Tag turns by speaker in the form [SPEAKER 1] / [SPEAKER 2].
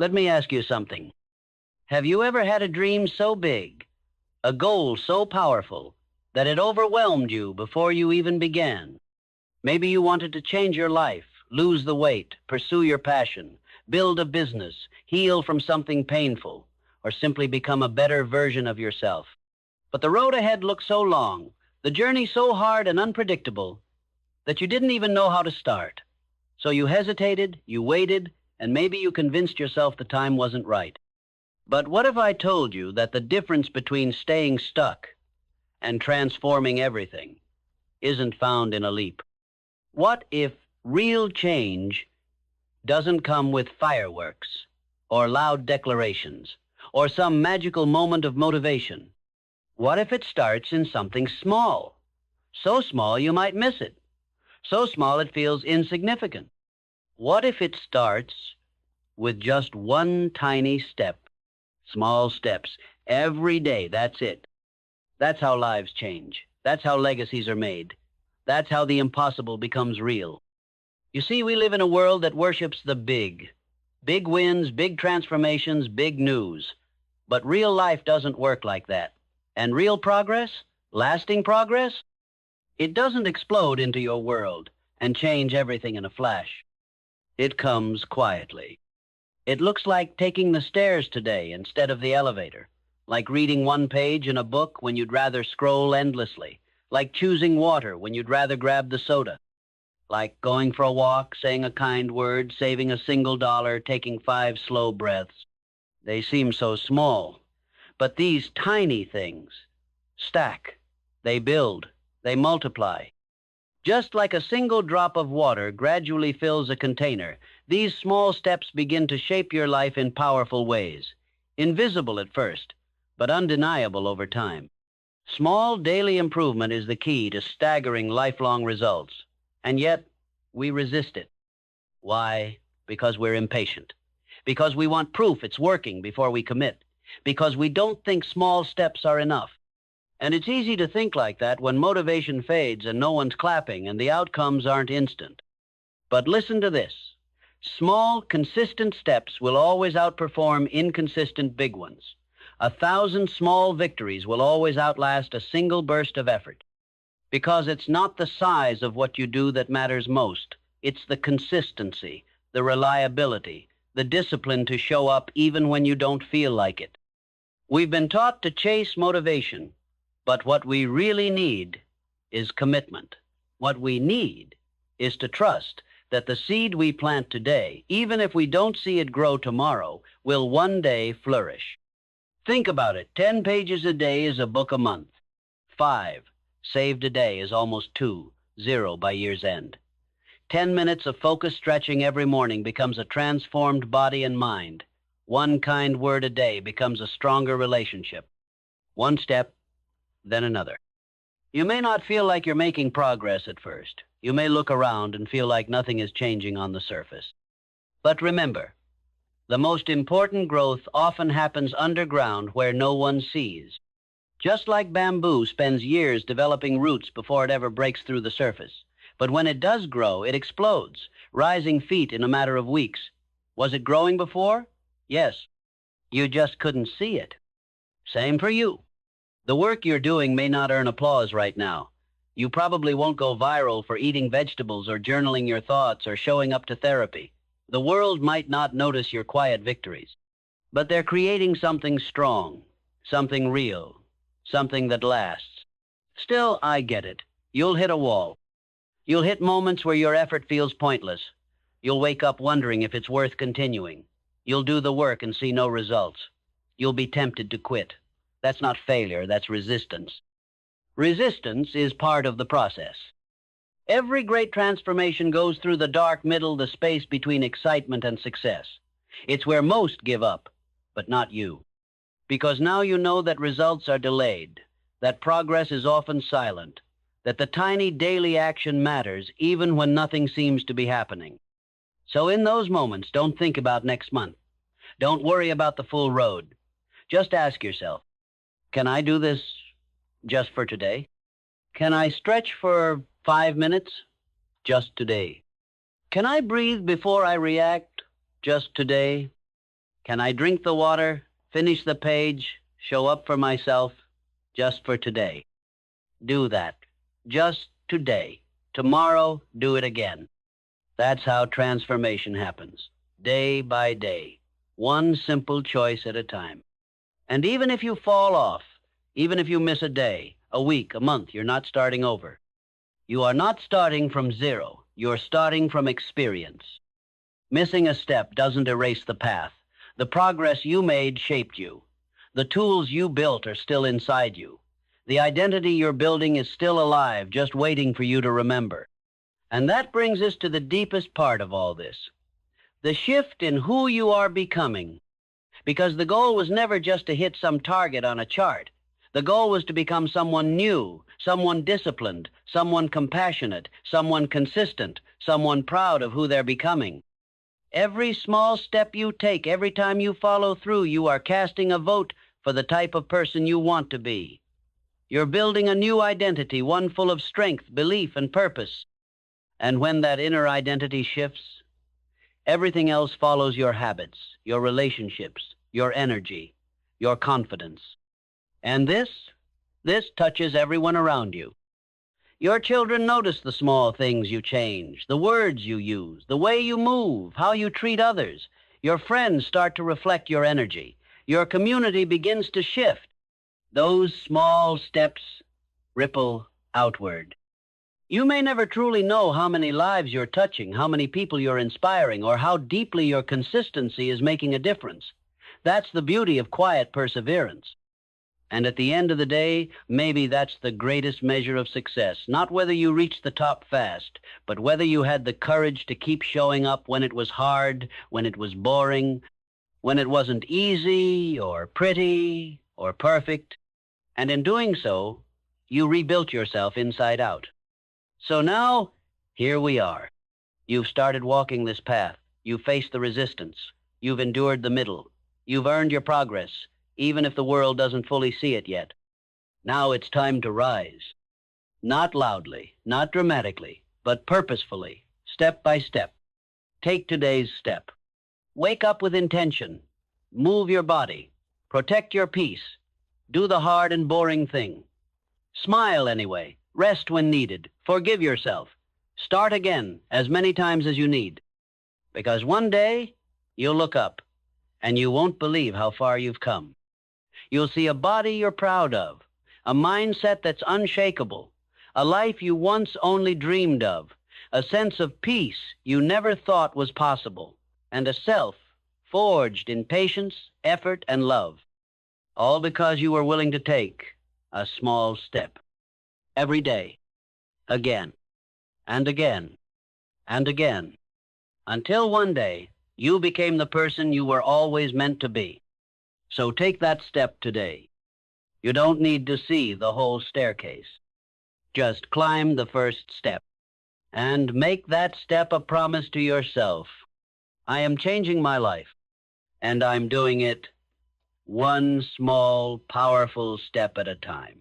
[SPEAKER 1] Let me ask you something. Have you ever had a dream so big, a goal so powerful, that it overwhelmed you before you even began? Maybe you wanted to change your life, lose the weight, pursue your passion, build a business, heal from something painful, or simply become a better version of yourself. But the road ahead looked so long, the journey so hard and unpredictable, that you didn't even know how to start. So you hesitated, you waited, and maybe you convinced yourself the time wasn't right. But what if I told you that the difference between staying stuck and transforming everything isn't found in a leap? What if real change doesn't come with fireworks or loud declarations or some magical moment of motivation? What if it starts in something small? So small you might miss it. So small it feels insignificant. What if it starts with just one tiny step? Small steps. Every day, that's it. That's how lives change. That's how legacies are made. That's how the impossible becomes real. You see, we live in a world that worships the big. Big wins, big transformations, big news. But real life doesn't work like that. And real progress, lasting progress, it doesn't explode into your world and change everything in a flash. It comes quietly. It looks like taking the stairs today instead of the elevator, like reading one page in a book when you'd rather scroll endlessly, like choosing water when you'd rather grab the soda, like going for a walk, saying a kind word, saving a $1, taking 5 slow breaths. They seem so small, but these tiny things stack, they build, they multiply. Just like a single drop of water gradually fills a container, these small steps begin to shape your life in powerful ways, invisible at first, but undeniable over time. Small daily improvement is the key to staggering lifelong results, and yet we resist it. Why? Because we're impatient. Because we want proof it's working before we commit. Because we don't think small steps are enough. And it's easy to think like that when motivation fades and no one's clapping and the outcomes aren't instant. But listen to this. Small, consistent steps will always outperform inconsistent big ones. 1,000 small victories will always outlast a single burst of effort. Because it's not the size of what you do that matters most. It's the consistency, the reliability, the discipline to show up even when you don't feel like it. We've been taught to chase motivation. But what we really need is commitment. What we need is to trust that the seed we plant today, even if we don't see it grow tomorrow, will one day flourish. Think about it. 10 pages a day is a book a month. 5 saved a day is almost 2, 0 by year's end. 10 minutes of focused stretching every morning becomes a transformed body and mind. One kind word a day becomes a stronger relationship. One step, then another. You may not feel like you're making progress at first. You may look around and feel like nothing is changing on the surface. But remember, the most important growth often happens underground where no one sees. Just like bamboo spends years developing roots before it ever breaks through the surface. But when it does grow, it explodes, rising feet in a matter of weeks. Was it growing before? Yes. You just couldn't see it. Same for you. The work you're doing may not earn applause right now. You probably won't go viral for eating vegetables or journaling your thoughts or showing up to therapy. The world might not notice your quiet victories, but they're creating something strong, something real, something that lasts. Still, I get it. You'll hit a wall. You'll hit moments where your effort feels pointless. You'll wake up wondering if it's worth continuing. You'll do the work and see no results. You'll be tempted to quit. That's not failure, that's resistance. Resistance is part of the process. Every great transformation goes through the dark middle, the space between excitement and success. It's where most give up, but not you. Because now you know that results are delayed, that progress is often silent, that the tiny daily action matters even when nothing seems to be happening. So in those moments, don't think about next month. Don't worry about the full road. Just ask yourself, can I do this just for today? Can I stretch for 5 minutes just today? Can I breathe before I react just today? Can I drink the water, finish the page, show up for myself, just for today? Do that. Just today. Tomorrow, do it again. That's how transformation happens, day by day, one simple choice at a time. And even if you fall off, even if you miss a day, a week, a month, you're not starting over. You are not starting from zero. You're starting from experience. Missing a step doesn't erase the path. The progress you made shaped you. The tools you built are still inside you. The identity you're building is still alive, just waiting for you to remember. And that brings us to the deepest part of all this, the shift in who you are becoming. Because the goal was never just to hit some target on a chart. The goal was to become someone new, someone disciplined, someone compassionate, someone consistent, someone proud of who they're becoming. Every small step you take, every time you follow through, you are casting a vote for the type of person you want to be. You're building a new identity, one full of strength, belief, and purpose. And when that inner identity shifts, everything else follows: your habits, your relationships, your energy, your confidence. And this touches everyone around you. Your children notice the small things you change, the words you use, the way you move, how you treat others. Your friends start to reflect your energy. Your community begins to shift. Those small steps ripple outward. You may never truly know how many lives you're touching, how many people you're inspiring, or how deeply your consistency is making a difference. That's the beauty of quiet perseverance. And at the end of the day, maybe that's the greatest measure of success. Not whether you reached the top fast, but whether you had the courage to keep showing up when it was hard, when it was boring, when it wasn't easy or pretty or perfect. And in doing so, you rebuilt yourself inside out. So now, here we are. You've started walking this path. You've faced the resistance. You've endured the middle. You've earned your progress, even if the world doesn't fully see it yet. Now it's time to rise. Not loudly, not dramatically, but purposefully, step by step. Take today's step. Wake up with intention. Move your body. Protect your peace. Do the hard and boring thing. Smile anyway. Rest when needed. Forgive yourself. Start again as many times as you need. Because one day, you'll look up, and you won't believe how far you've come. You'll see a body you're proud of, a mindset that's unshakable, a life you once only dreamed of, a sense of peace you never thought was possible, and a self forged in patience, effort, and love. All because you were willing to take a small step. Every day, again, and again, and again, until one day you became the person you were always meant to be. So take that step today. You don't need to see the whole staircase. Just climb the first step, and make that step a promise to yourself. I am changing my life, and I'm doing it one small, powerful step at a time.